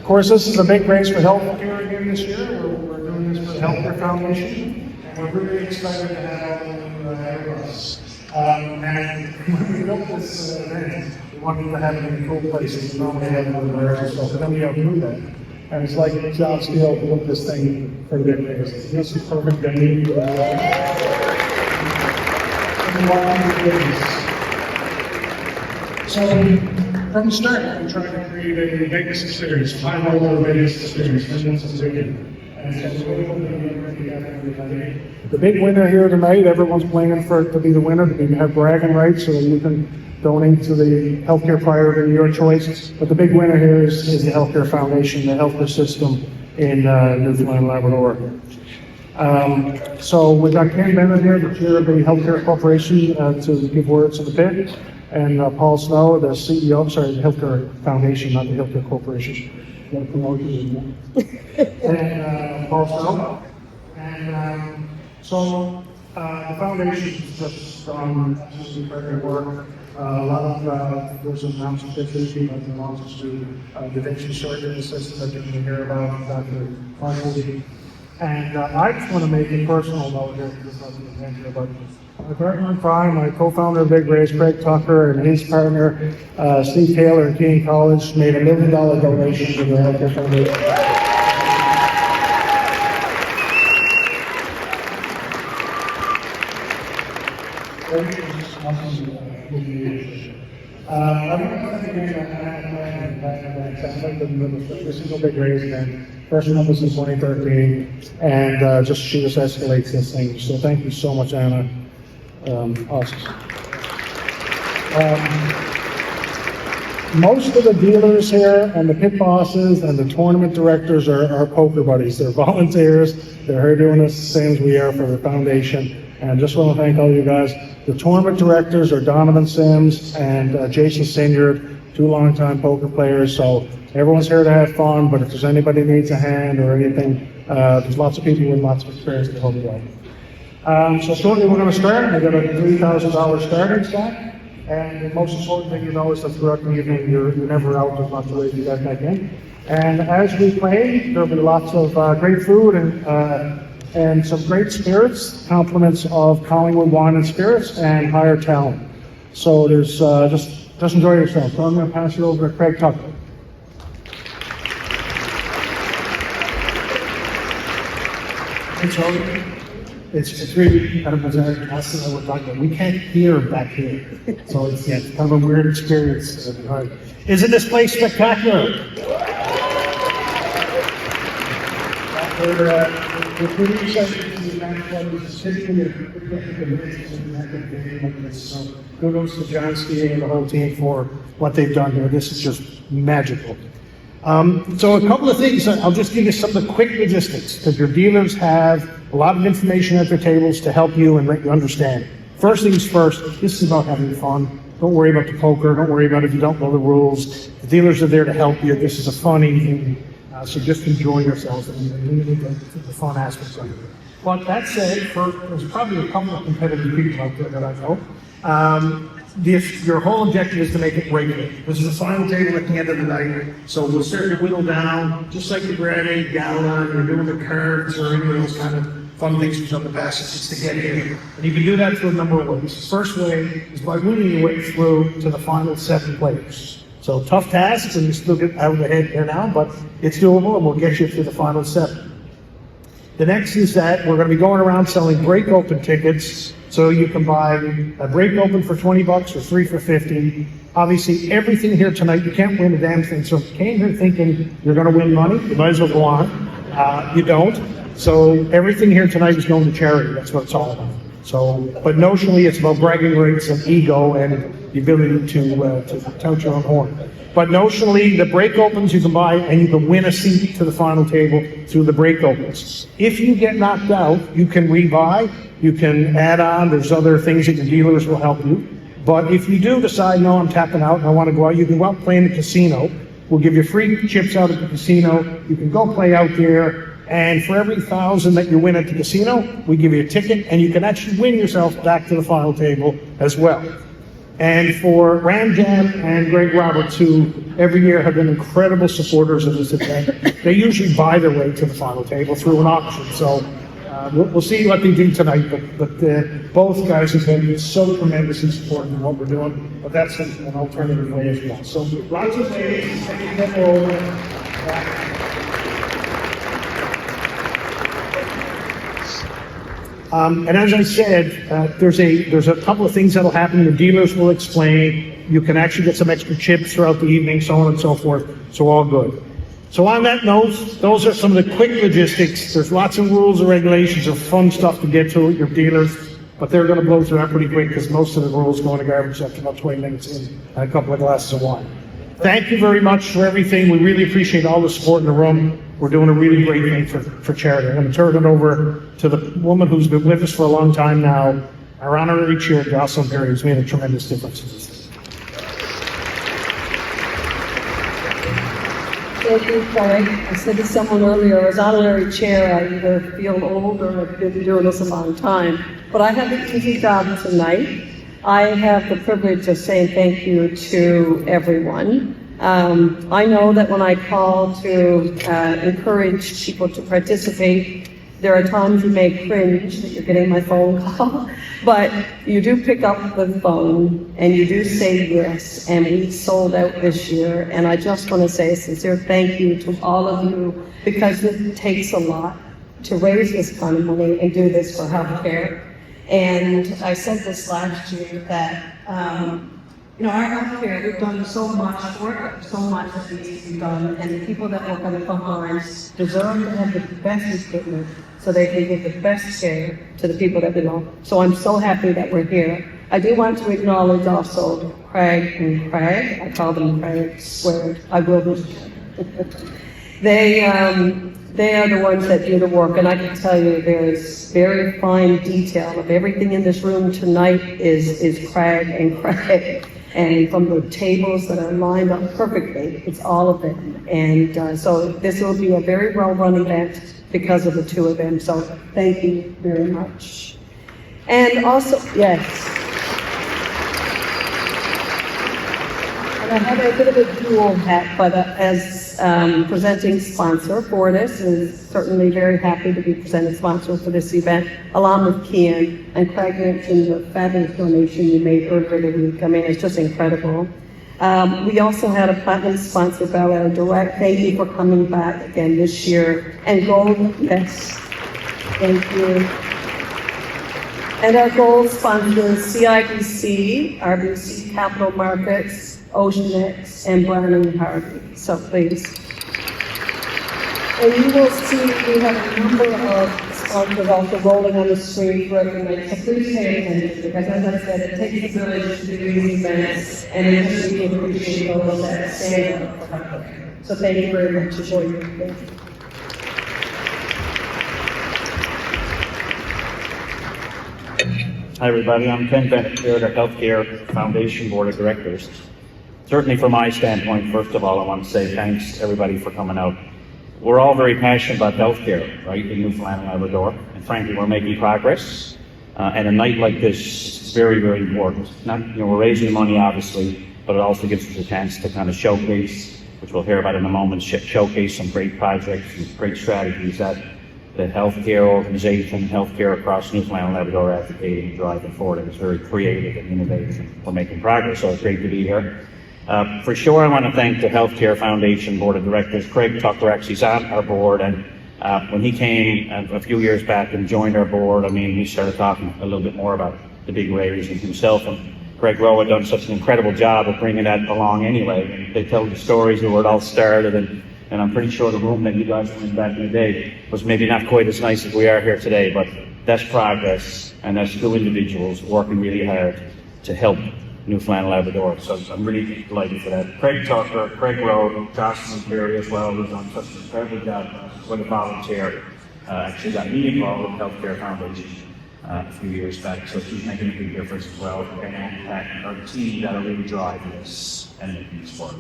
course, this is a big race for healthcare again this year. We're doing this for the Healthcare Foundation, and we're really excited to have all of you ahead of us. And when we built this event, we wanted to have it in cool places. We normally have it in the and stuff, but then we outgrew that. And it's like John Steele built this thing for the big race. This is perfect venue. So from the start, we tried to create a Vegas experience, high-level Vegas experience. The big winner here tonight, everyone's playing for it to be the winner, to have bragging rights so that you can donate to the healthcare priority of your choice. But the big winner here is the Healthcare Foundation, the healthcare system in Newfoundland and Labrador. So we've got Ken Bennett here, the chair of the Healthcare Corporation, to give words to the pit, and Paul Snow, the CEO, the Healthcare Foundation, not the Healthcare Corporation. And Paul Snow. And so the foundation is just incredible work. A lot of there's an announcement that belongs to Da Vinci Surgery Assistant that you can hear about, Dr. Farnley. And I just want to make a personal note here, because this doesn't mention about my partner in crime, my co-founder of Big Race, Craig Tucker, and his partner, Steve Taylor at Keene College, made $1 million donation to the Healthcare Foundation. This is a big race event. First one was in 2013, and she just escalates this thing. So thank you so much, Anna. Awesome. Most of the dealers here and the pit bosses and the tournament directors are poker buddies. They're volunteers. They're here doing this the same as we are for the foundation. And I just want to thank all you guys. The tournament directors are Donovan Sims and Jason Sinyard, two longtime poker players. So everyone's here to have fun, but if there's anybody who needs a hand or anything, there's lots of people with lots of experience to help you out. So shortly we're going to start. We've got a $3,000 starting stack. And the most important thing you know is that throughout the evening you're never out. There's lots of ways to get back in. And as we play, there'll be lots of great food and some great spirits, compliments of Collingwood Wine and Spirits and Higher Talent. So there's just enjoy yourself. So I'm going to pass it over to Craig Tucker. It's really kind of bizarre. Us and I were talking about, we can't hear back here. So it's kind of a weird experience. Isn't this place spectacular? We're pretty excited to see the match So kudos to John Steele and the whole team for what they've done here. This is just magical. So a couple of things, I'll just give you some of the quick logistics, because your dealers have a lot of information at their tables to help you and let you understand. First things first, this is about having fun. Don't worry about the poker, don't worry about if you don't know the rules. The dealers are there to help you. This is a fun evening, so just enjoy yourselves and the fun aspects of it. But that said, there's probably a couple of competitive people out there that I know. Your whole objective is to make it regular. This is the final table at the end of the night, so we'll start to whittle down, just like the granny, gala, you're doing the cards or any of those kind of fun things you've done in the past, it's just to get here. And you can do that through a number of ways. The first way is by winning your way through to the final 7 players. So tough tasks, and you still get out ahead here now, but it's doable, and we'll get you through the final 7. The next is that we're going to be going around selling break open tickets. So you can buy a break open for $20 or 3 for $50. Obviously, everything here tonight, you can't win a damn thing. So if you came here thinking you're going to win money, you might as well go on. You don't. So everything here tonight is going to charity. That's what it's all about. So, but notionally, it's about bragging rights and ego and the ability to tout your own horn. But notionally, the break opens you can buy, and you can win a seat to the final table through the break opens. If you get knocked out, you can rebuy, you can add on, there's other things that your dealers will help you. But if you do decide, no, I'm tapping out and I want to go out, you can go out and play in the casino. We'll give you free chips out at the casino. You can go play out there, and for every 1,000 that you win at the casino, we give you a ticket, and you can actually win yourself back to the final table as well. And for Ram Jam and Greg Roberts, who every year have been incredible supporters of this event. They usually buy their way to the final table through an auction. So we'll see what they do tonight, but both guys have been so tremendously supportive of what we're doing, but that's an alternative way as well. So lots of ways to get over. And as I said, there's a couple of things that'll happen. The dealers will explain. You can actually get some extra chips throughout the evening, so on and so forth. So all good. So on that note, those are some of the quick logistics. There's lots of rules and regulations of fun stuff to get to at your dealers, but they're going to blow through that pretty quick because most of the rules go in the garbage after about 20 minutes in and a couple of glasses of wine. Thank you very much for everything. We really appreciate all the support in the room. We're doing a really great thing for charity. I'm going to turn it over to the woman who's been with us for a long time now, our honorary chair, Jocelyn Perry, who's made a tremendous difference in this. Thank you, Craig. I said to someone earlier, as honorary chair, I either feel old or I've been doing this a long time. But I have an easy job tonight. I have the privilege of saying thank you to everyone. I know that when I call to encourage people to participate, there are times you may cringe that you're getting my phone call, but you do pick up the phone and you do say yes, and we sold out this year. And I just want to say a sincere thank you to all of you, because it takes a lot to raise this kind of money and do this for healthcare. And I said this last year that, our healthcare, we've done so much work, so much that needs to be done, and the people that work on the front lines deserve to have the best equipment so they can give the best care to the people that belong. So I'm so happy that we're here. I do want to acknowledge also Craig and Craig. I call them Craig squared. I will be. They are the ones that do the work, and I can tell you there's very fine detail of everything in this room tonight is Craig and Craig. And from the tables that are lined up perfectly, it's all of them. And so this will be a very well-run event because of the two of them. So thank you very much. And also, yes. And I have a bit of a dual hat, but as presenting sponsor for this, is certainly very happy to be presenting sponsor for this event, along with Kian. And Craig mentioned the fabulous donation you made earlier the week. I mean, it's just incredible. We also had a platinum sponsor, Bel Air Direct. Thank you for coming back again this year. And gold, yes, thank you. And our gold sponsors, CIBC, RBC Capital Markets, OceanX, and Brown & Harvey. So please. And you will see we have a number of sponsors also rolling on the screen for everyone. So please pay attention, because as I said, it takes a village to do these events, and we really appreciate those that stand up for healthcare. So thank you very much for joining me. Hi everybody, I'm Ken Bennett, Chair of the Healthcare Foundation Board of Directors. Certainly from my standpoint, first of all, I want to say thanks everybody for coming out. We're all very passionate about healthcare, right, in Newfoundland and Labrador, and frankly, we're making progress. And a night like this is very, very important. We're raising money, obviously, but it also gives us a chance to kind of showcase, which we'll hear about in a moment, showcase some great projects and great strategies that the healthcare organization, healthcare across Newfoundland and Labrador are advocating and driving forward. It was very creative and innovative, and we're making progress, so it's great to be here. For sure, I want to thank the Healthcare Foundation Board of Directors. Craig Tucker actually is on our board, and when he came a few years back and joined our board, I mean, we started talking a little bit more about the big raise, and himself and Greg Rowe had done such an incredible job of bringing that along anyway. They tell the stories of where it all started, and I'm pretty sure the room that you guys were in back in the day was maybe not quite as nice as we are here today, but that's progress, and that's two individuals working really hard to help Newfoundland and Labrador. So I'm really delighted for that. Craig Tucker, Craig Rowe, Jocelyn Perry as well, who's done such an incredible job with a volunteer. Actually got me involved with the Healthcare Foundation a few years back, so she's making a big difference as well. And our team that are really driving this and making this work.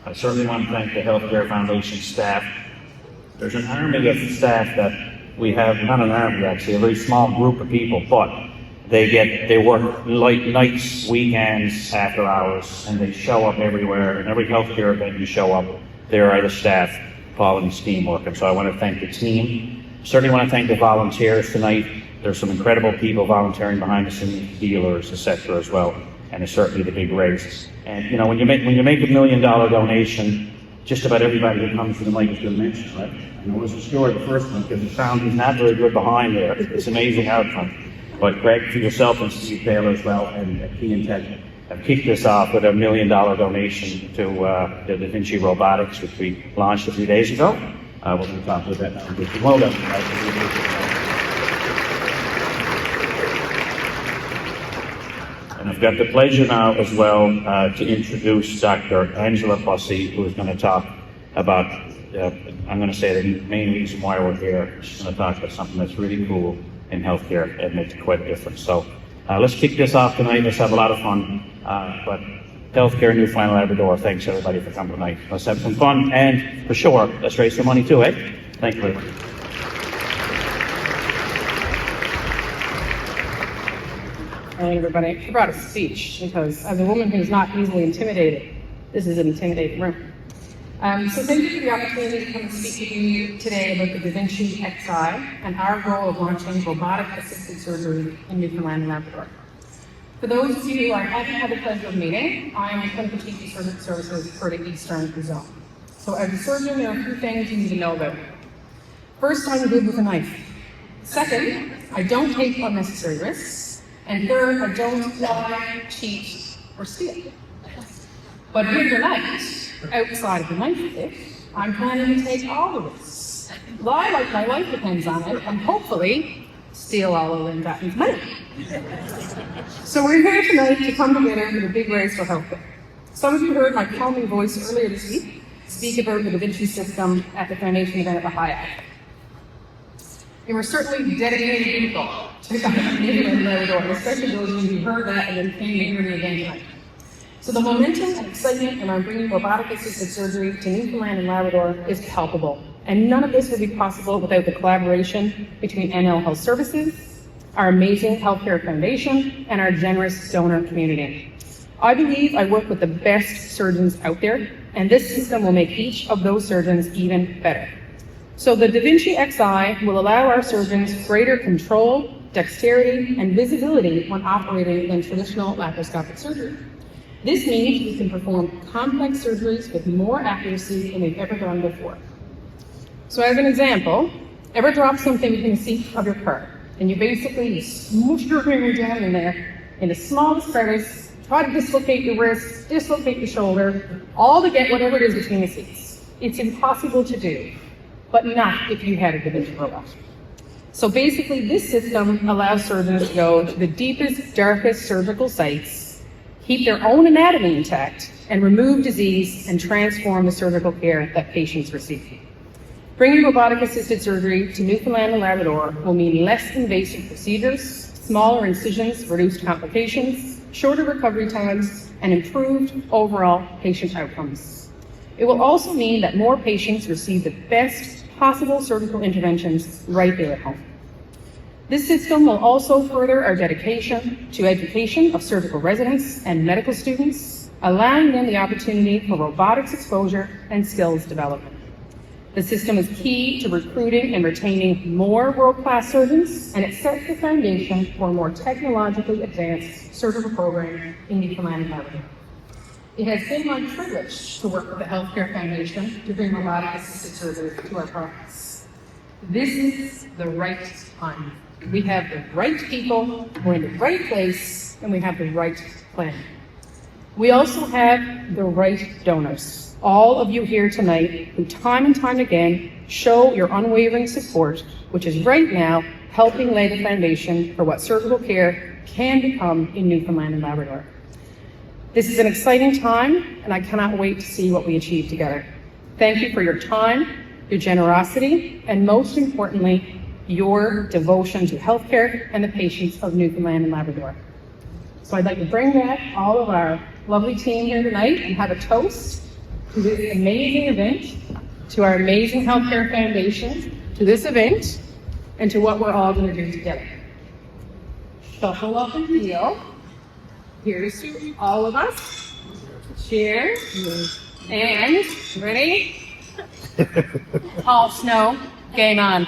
I certainly want to thank the Healthcare Foundation staff. There's an army of staff that we have, not an army actually, a very small group of people, but They work nights, weekends, after hours, and they show up everywhere. And every healthcare event you show up, there are the staff following steam working. So I want to thank the team. Certainly want to thank the volunteers tonight. There's some incredible people volunteering behind the scenes, dealers, etc. as well. And it's certainly the big race. And you know, when you make $1 million donation, just about everybody who comes to the mic is going to mention, right? And it was a story, the first one, because the sound is not very good behind there. It's amazing outcome. But Greg, for yourself and Steve Taylor as well, and Key and Tech have kicked this off with a $1 million donation to the Da Vinci Robotics, which we launched a few days ago. We're going to talk about that now. Well done. And I've got the pleasure now as well to introduce Dr. Angela Bussey, who is going to talk about, I'm going to say the main reason why we're here. She's going to talk about something that's really cool in healthcare and makes quite a difference. So let's kick this off tonight. Let's have a lot of fun. But healthcare in Newfoundland and Labrador, thanks everybody for coming tonight. Let's have some fun, and for sure, let's raise some money too, eh? Thank you very much. Hey everybody, I brought a speech because as a woman who's not easily intimidated, this is an intimidating room. So thank you for the opportunity to come and speak to you today about the Da Vinci Xi and our goal of launching robotic-assisted surgery in Newfoundland and Labrador. For those of you who I haven't had the pleasure of meeting, I am Clinical Chief of Surgical Services for the Eastern Zone. So as a surgeon, there are a few things you need to know about me. First, I'm good with a knife. Second, I don't take unnecessary risks. And third, I don't lie, cheat, or steal. But with the knife, outside of the knife bit, I'm planning to take all the risks. Lie like my life depends on it, and hopefully steal all of Lynn Batten's money. So we're here tonight to come together for the big race for healthcare. Some of you heard my calming voice earlier this week speak about the Da Vinci system at the foundation event at the Hyatt. And we're certainly dedicated people to Newfoundland and Labrador, especially those of you who heard that and then came to hear me again tonight. So the momentum and excitement around bringing robotic-assisted surgery to Newfoundland and Labrador is palpable. And none of this would be possible without the collaboration between NL Health Services, our amazing healthcare foundation, and our generous donor community. I believe I work with the best surgeons out there, and this system will make each of those surgeons even better. So the Da Vinci Xi will allow our surgeons greater control, dexterity, and visibility when operating in traditional laparoscopic surgery. This means we can perform complex surgeries with more accuracy than we've ever done before. So as an example, ever drop something in the seat of your car, and you basically smoosh your finger down in there in the smallest crevice, try to dislocate your wrist, dislocate your shoulder, all to get whatever it is between the seats. It's impossible to do, but not if you had a Da Vinci robot. So basically, this system allows surgeons to go to the deepest, darkest surgical sites, keep their own anatomy intact, and remove disease and transform the surgical care that patients receive. Bringing robotic-assisted surgery to Newfoundland and Labrador will mean less invasive procedures, smaller incisions, reduced complications, shorter recovery times, and improved overall patient outcomes. It will also mean that more patients receive the best possible surgical interventions right there at home. This system will also further our dedication to education of surgical residents and medical students, allowing them the opportunity for robotics exposure and skills development. The system is key to recruiting and retaining more world-class surgeons, and it sets the foundation for a more technologically advanced surgical program in Newfoundland and Labrador. It has been my privilege to work with the Healthcare Foundation to bring robotic-assisted surgery to our province. This is the right time. We have the right people, we're in the right place, and we have the right plan. We also have the right donors. All of you here tonight who time and time again show your unwavering support, which is right now helping lay the foundation for what surgical care can become in Newfoundland and Labrador. This is an exciting time, and I cannot wait to see what we achieve together. Thank you for your time, your generosity, and most importantly, your devotion to healthcare and the patients of Newfoundland and Labrador. So I'd like to bring back all of our lovely team here tonight and have a toast to this amazing event, to our amazing healthcare foundation, to this event, and to what we're all going to do together. Buckle up and heel. Here's to all of us. Cheers. And ready? All snow. Game on.